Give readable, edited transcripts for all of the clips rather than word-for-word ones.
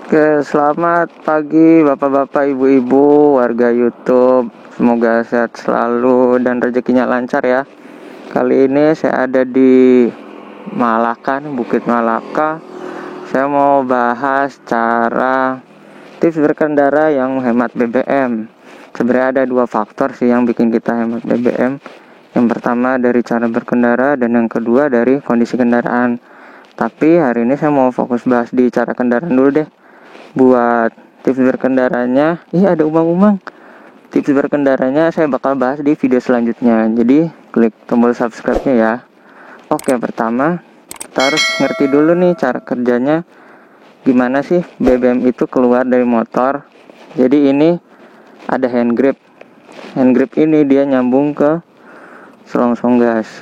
Oke, selamat pagi Bapak-bapak, Ibu-ibu, warga YouTube. Semoga sehat selalu dan rezekinya lancar ya. Kali ini saya ada di Malaka, Bukit Malaka. Saya mau bahas cara tips berkendara yang menghemat BBM. Sebenarnya ada dua faktor sih yang bikin kita hemat BBM. Yang pertama dari cara berkendara dan yang kedua dari kondisi kendaraan. Tapi hari ini saya mau fokus bahas di cara kendaraan dulu deh. Buat tips berkendaranya, ada umang-umang. Tips berkendaranya saya bakal bahas di video selanjutnya. Jadi klik tombol subscribe-nya ya. Oke, pertama kita harus ngerti dulu nih cara kerjanya. Gimana sih BBM itu keluar dari motor. Jadi ini ada hand grip. Hand grip ini dia nyambung ke selongsong gas.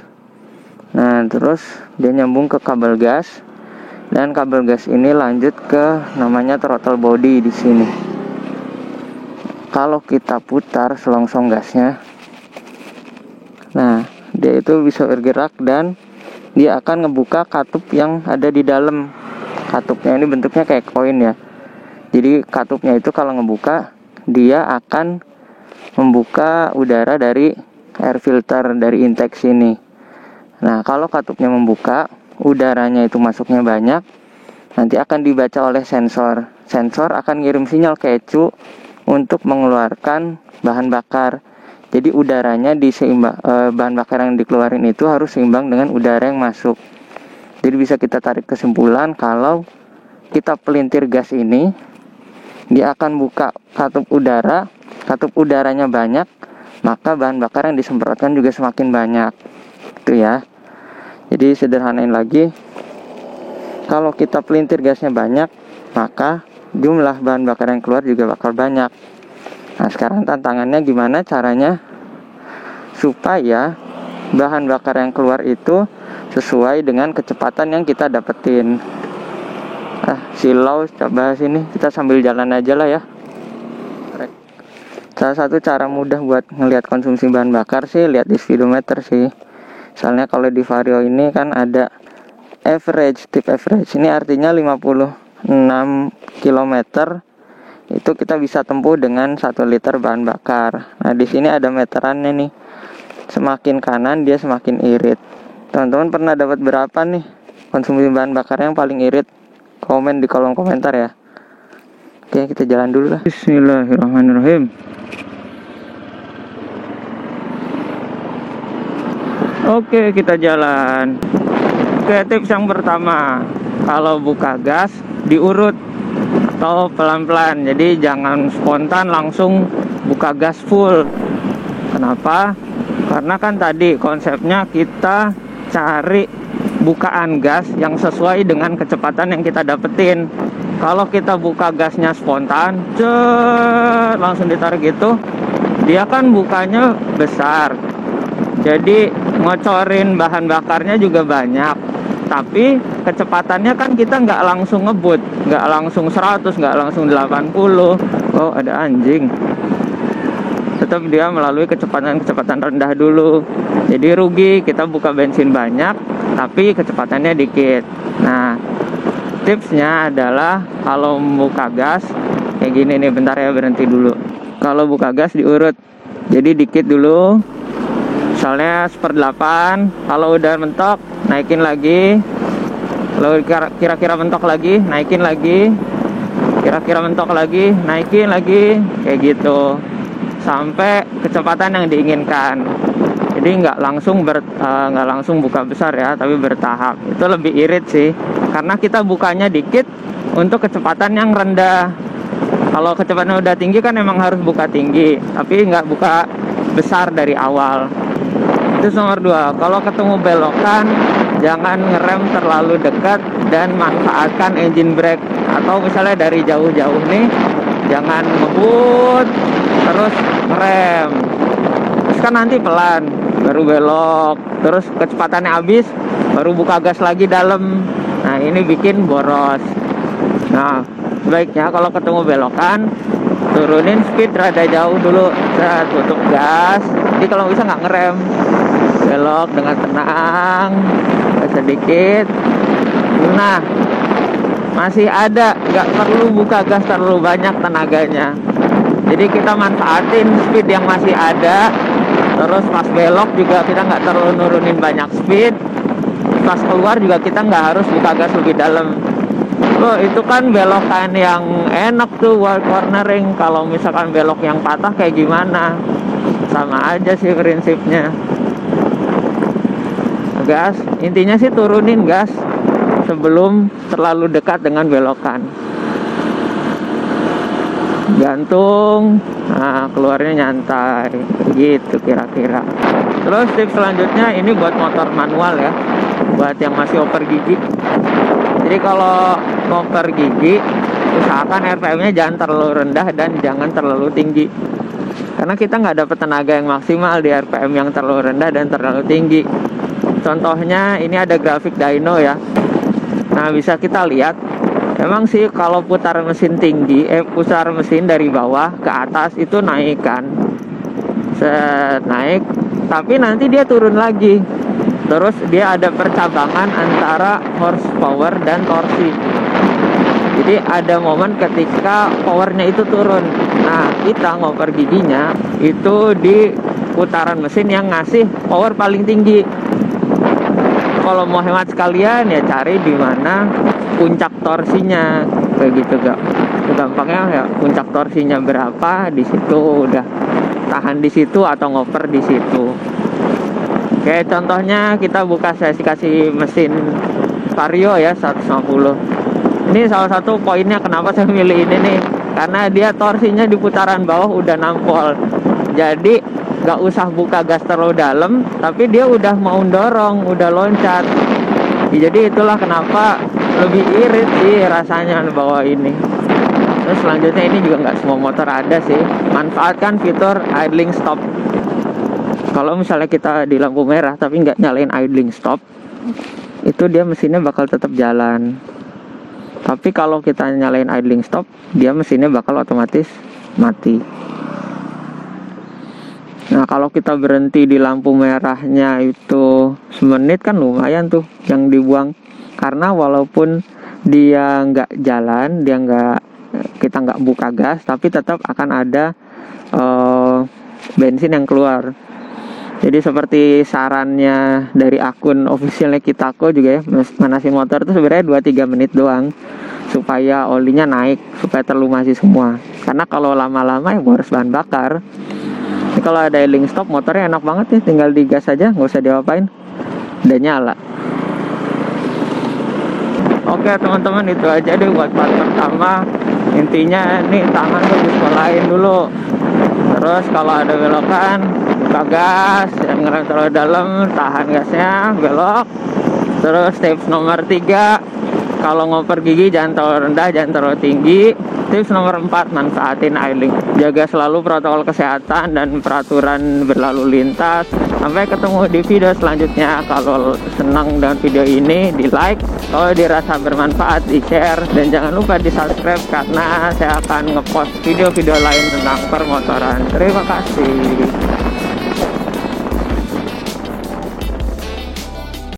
Nah, terus dia nyambung ke kabel gas. Dan kabel gas ini lanjut ke namanya throttle body di sini. Kalau kita putar selongsong gasnya, nah dia itu bisa bergerak dan dia akan ngebuka katup yang ada di dalam. Katupnya ini bentuknya kayak koin ya. Jadi katupnya itu kalau ngebuka, dia akan membuka udara dari air filter dari intake sini. Nah, kalau katupnya membuka, udaranya itu masuknya banyak, nanti akan dibaca oleh sensor. Sensor akan ngirim sinyal ke ECU untuk mengeluarkan bahan bakar. Jadi udaranya bahan bakar yang dikeluarin itu harus seimbang dengan udara yang masuk. Jadi bisa kita tarik kesimpulan kalau kita pelintir gas ini, dia akan buka katup udara. Katup udaranya banyak, maka bahan bakar yang disemprotkan juga semakin banyak. Itu ya. Jadi sederhanain lagi, kalau kita pelintir gasnya banyak, maka jumlah bahan bakar yang keluar juga bakal banyak. Nah, sekarang tantangannya gimana caranya supaya bahan bakar yang keluar itu sesuai dengan kecepatan yang kita dapetin. Silau coba sini, kita sambil jalan aja lah ya. Salah satu cara mudah buat ngelihat konsumsi bahan bakar sih, lihat di speedometer sih. Soalnya kalau di Vario ini kan ada average, tip average. Ini artinya 56 km itu kita bisa tempuh dengan 1 liter bahan bakar. Nah, di sini ada meterannya nih. Semakin kanan dia semakin irit. Teman-teman pernah dapat berapa nih konsumsi bahan bakar yang paling irit? Komen di kolom komentar ya. Oke, kita jalan dulu lah. Bismillahirrahmanirrahim. Oke, kita jalan. Oke, tips yang pertama, kalau buka gas diurut atau pelan-pelan. Jadi jangan spontan langsung buka gas full. Kenapa? Karena kan tadi konsepnya kita cari bukaan gas yang sesuai dengan kecepatan yang kita dapetin. Kalau kita buka gasnya spontan, langsung ditarik gitu, dia kan bukanya besar. Jadi ngocorin bahan bakarnya juga banyak, tapi kecepatannya kan kita nggak langsung ngebut, nggak langsung 100, nggak langsung 80. Oh, ada anjing. Tetap dia melalui kecepatan rendah dulu. Jadi rugi, kita buka bensin banyak tapi kecepatannya dikit. Nah, tipsnya adalah kalau buka gas kayak gini nih, bentar ya, berhenti dulu. Kalau buka gas diurut, jadi dikit dulu, misalnya 1/8. Kalau udah mentok naikin lagi, kalau kira-kira mentok lagi naikin lagi, kira-kira mentok lagi naikin lagi, kayak gitu sampai kecepatan yang diinginkan. Jadi nggak langsung buka besar ya, tapi bertahap. Itu lebih irit sih, karena kita bukanya dikit untuk kecepatan yang rendah. Kalau kecepatannya udah tinggi kan emang harus buka tinggi, tapi nggak buka besar dari awal. Itu nomor 2. Kalau ketemu belokan, jangan ngerem terlalu dekat dan manfaatkan engine brake. Atau misalnya dari jauh-jauh nih, jangan ngebut terus ngerem. Terus kan nanti pelan, baru belok, terus kecepatannya habis, baru buka gas lagi dalam. Nah, ini bikin boros. Nah, sebaiknya kalau ketemu belokan, turunin speed rada jauh dulu, tutup gas. Jadi kalau bisa nggak ngerem, belok dengan tenang sedikit. Nah, masih ada, nggak perlu buka gas terlalu banyak tenaganya. Jadi kita manfaatin speed yang masih ada. Terus pas belok juga kita nggak terlalu nurunin banyak speed. Pas keluar juga kita nggak harus buka gas lebih dalam. Loh, itu kan belokan yang enak tuh buat cornering. Kalau misalkan belok yang patah kayak gimana? Sama aja sih prinsipnya. Gas, intinya sih turunin gas sebelum terlalu dekat dengan belokan. Gantung, nah keluarnya nyantai, gitu kira-kira. Terus tips selanjutnya ini buat motor manual ya, buat yang masih oper gigi. Jadi kalau ngoper gigi, usahakan RPM-nya jangan terlalu rendah dan jangan terlalu tinggi. Karena kita nggak dapat tenaga yang maksimal di RPM yang terlalu rendah dan terlalu tinggi. Contohnya ini ada grafik dyno ya. Nah bisa kita lihat, emang sih kalau putar mesin tinggi, putar mesin dari bawah ke atas itu naik kan, naik, tapi nanti dia turun lagi. Terus dia ada percabangan antara horsepower dan torsi. Jadi ada momen ketika powernya itu turun. Nah kita ngoper giginya itu di putaran mesin yang ngasih power paling tinggi. Kalau mau hemat sekalian ya cari di mana puncak torsinya, kayak gitu gak. Gampangnya ya puncak torsinya berapa, di situ udah tahan di situ atau ngoper di situ. Kayak contohnya kita buka sesi kasih mesin Vario ya 150. Ini salah satu poinnya kenapa saya milih ini nih, karena dia torsinya di putaran bawah udah nampol. Jadi gak usah buka gas terlalu dalam, tapi dia udah mau dorong, udah loncat. Jadi itulah kenapa lebih irit sih rasanya bawa ini. Terus selanjutnya ini juga nggak semua motor ada sih. Manfaatkan fitur idling stop. Kalau misalnya kita di lampu merah tapi nggak nyalain idling stop, itu dia mesinnya bakal tetap jalan. Tapi kalau kita nyalain idling stop, dia mesinnya bakal otomatis mati. Nah kalau kita berhenti di lampu merahnya itu semenit kan lumayan tuh yang dibuang. Karena walaupun dia nggak jalan, kita nggak buka gas, tapi tetap akan ada bensin yang keluar. Jadi seperti sarannya dari akun officialnya Kitako juga ya, manasin motor itu sebenarnya 2-3 menit doang supaya olinya naik, supaya terlumasi semua. Karena kalau lama-lama ya boros bahan bakar. Ini kalau ada idling stop motornya enak banget ya, tinggal digas aja, nggak usah diapain, udah nyala. Oke teman-teman, itu aja deh buat part pertama. Intinya nih tangan tuh disekolahin dulu. Terus kalau ada belokan, buka gas, yang ngerem terlalu dalam, tahan gasnya, belok. Terus tips nomor 3, kalau ngoper gigi jangan terlalu rendah, jangan terlalu tinggi. Tips nomor 4, manfaatin idling. Jaga selalu protokol kesehatan dan peraturan berlalu lintas. Sampai ketemu di video selanjutnya. Kalau senang dengan video ini, di like. Kalau dirasa bermanfaat, di share. Dan jangan lupa di subscribe, karena saya akan ngepost video-video lain tentang permotoran. Terima kasih.